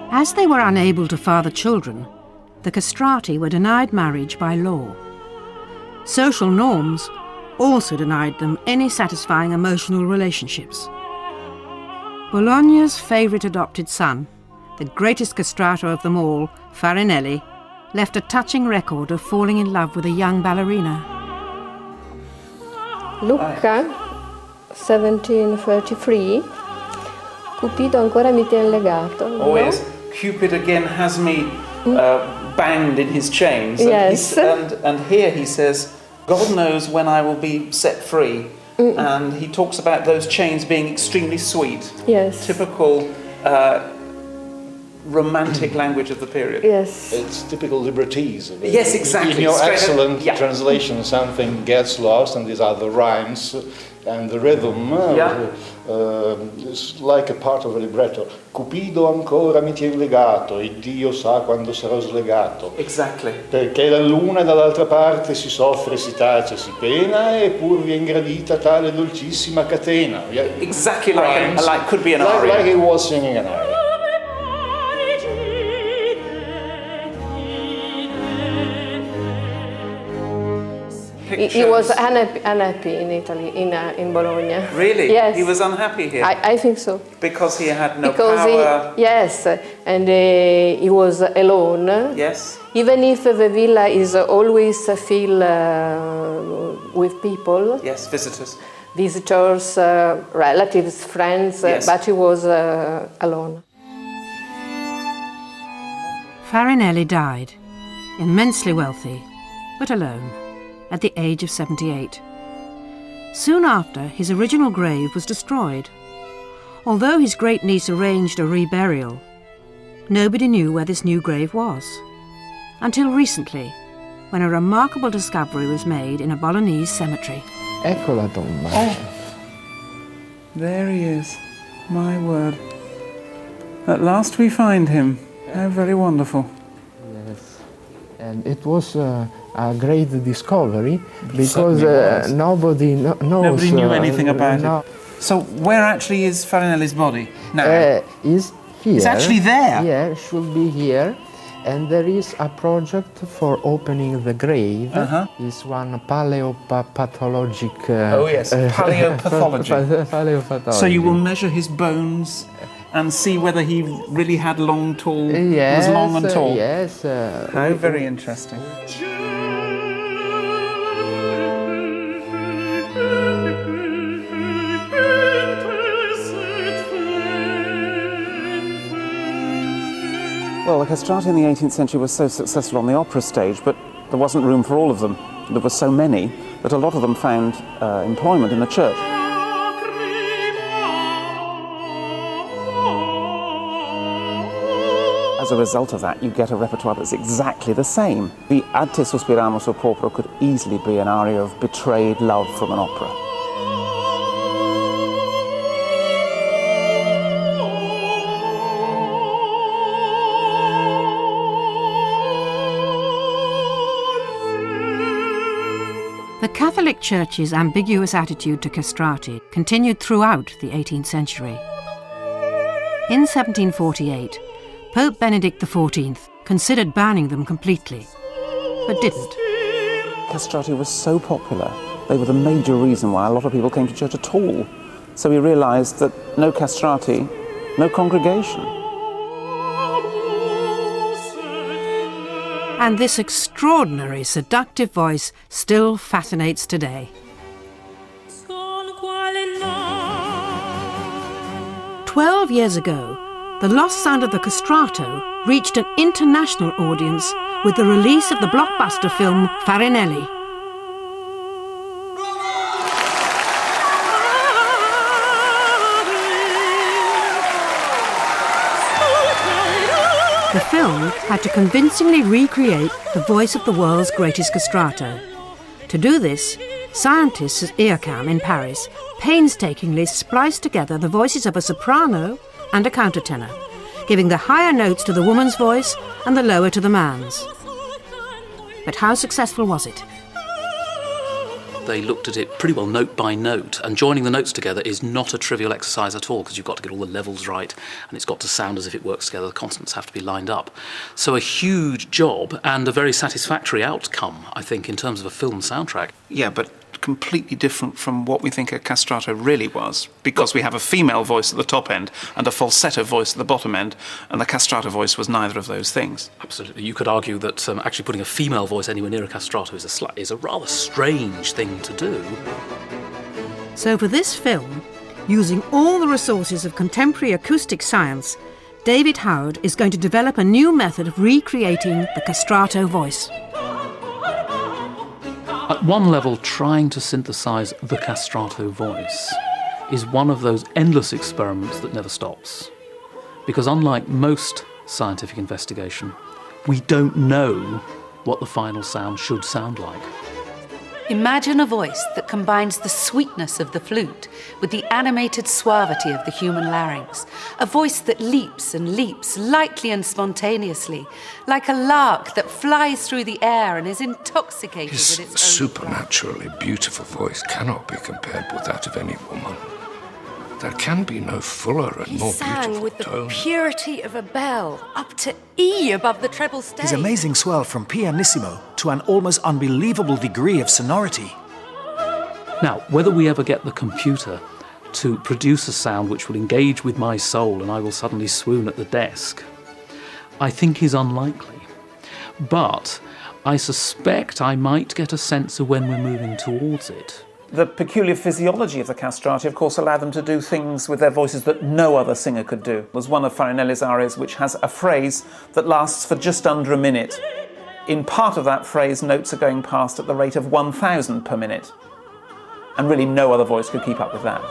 As they were unable to father children, the castrati were denied marriage by law. Social norms also denied them any satisfying emotional relationships. Bologna's favourite adopted son, the greatest castrato of them all, Farinelli, left a touching record of falling in love with a young ballerina. Lucca, 1733, Cupido ancora mi tiene legato. Oh, no? Yes, Cupid again has me banged in his chains. Yes. And here he says, God knows when I will be set free. And he talks about those chains being extremely sweet. Yes. Typical romantic language of the period. Yes. It's typical liberties. Yes, exactly. In your excellent translation, something gets lost, and these are the rhymes and the rhythm. It's like a part of a libretto. Cupido ancora mi tiene legato, e Dio sa quando sarò slegato. Exactly. Perché la luna dall'altra parte si soffre, si tace, si pena, e pur vi è ingradita tale dolcissima catena. Exactly like could be an aria. Like he was singing an aria. He was unhappy in Italy, in Bologna. Really? Yes. He was unhappy here? I think so. Because he had no power? Yes, and he was alone. Yes. Even if the villa is always filled with people. Yes, visitors. Visitors, relatives, friends, yes. But he was alone. Farinelli died, immensely wealthy, but alone, at the age of 78. Soon after, his original grave was destroyed. Although his great-niece arranged a reburial, nobody knew where this new grave was. Until recently, when a remarkable discovery was made in a Bolognese cemetery. Ecco la tomba. Oh, there he is. My word. At last we find him. How very wonderful. Yes. And it was a great discovery because nobody knows. Nobody knew anything about it. So where actually is Farinelli's body now? Is here. It's actually there? Yeah, it should be here. And there is a project for opening the grave. It's one paleopathologic... oh yes, paleopathology. Paleopathology. So you will measure his bones and see whether he really had long, tall, was long and tall? Yes. How very interesting. Well, the castrati in the 18th century was so successful on the opera stage, but there wasn't room for all of them. There were so many that a lot of them found employment in the church. As a result of that, you get a repertoire that's exactly the same. The Ad te sospiramo sul popolo could easily be an aria of betrayed love from an opera. The Catholic Church's ambiguous attitude to castrati continued throughout the 18th century. In 1748, Pope Benedict XIV considered banning them completely, but didn't. Castrati was so popular, they were the major reason why a lot of people came to church at all. So he realised that no castrati, no congregation. And this extraordinary seductive voice still fascinates today. 12 years ago, the lost sound of the castrato reached an international audience with the release of the blockbuster film Farinelli. The film had to convincingly recreate the voice of the world's greatest castrato. To do this, scientists at IRCAM in Paris painstakingly spliced together the voices of a soprano and a countertenor, giving the higher notes to the woman's voice and the lower to the man's. But how successful was it? They looked at it pretty well note by note, and joining the notes together is not a trivial exercise at all, because you've got to get all the levels right, and it's got to sound as if it works together. The consonants have to be lined up. So a huge job and a very satisfactory outcome, I think, in terms of a film soundtrack. Yeah, but completely different from what we think a castrato really was, because we have a female voice at the top end and a falsetto voice at the bottom end, and the castrato voice was neither of those things. Absolutely. You could argue that actually putting a female voice anywhere near a castrato is a rather strange thing to do. So for this film, using all the resources of contemporary acoustic science, David Howard is going to develop a new method of recreating the castrato voice. At one level, trying to synthesise the castrato voice is one of those endless experiments that never stops. Because unlike most scientific investigation, we don't know what the final sound should sound like. Imagine a voice that combines the sweetness of the flute with the animated suavity of the human larynx. A voice that leaps and leaps, lightly and spontaneously, like a lark that flies through the air and is intoxicated His with its supernaturally beautiful voice cannot be compared with that of any woman. There can be no fuller and more beautiful with tone. the purity of a bell, up to E above the treble stage. His amazing swell from pianissimo to an almost unbelievable degree of sonority. Now, whether we ever get the computer to produce a sound which will engage with my soul and I will suddenly swoon at the desk, I think is unlikely. But I suspect I might get a sense of when we're moving towards it. The peculiar physiology of the castrati, of course, allowed them to do things with their voices that no other singer could do. There's one of Farinelli's arias which has a phrase that lasts for just under a minute. In part of that phrase, notes are going past at the rate of 1,000 per minute. And really no other voice could keep up with that.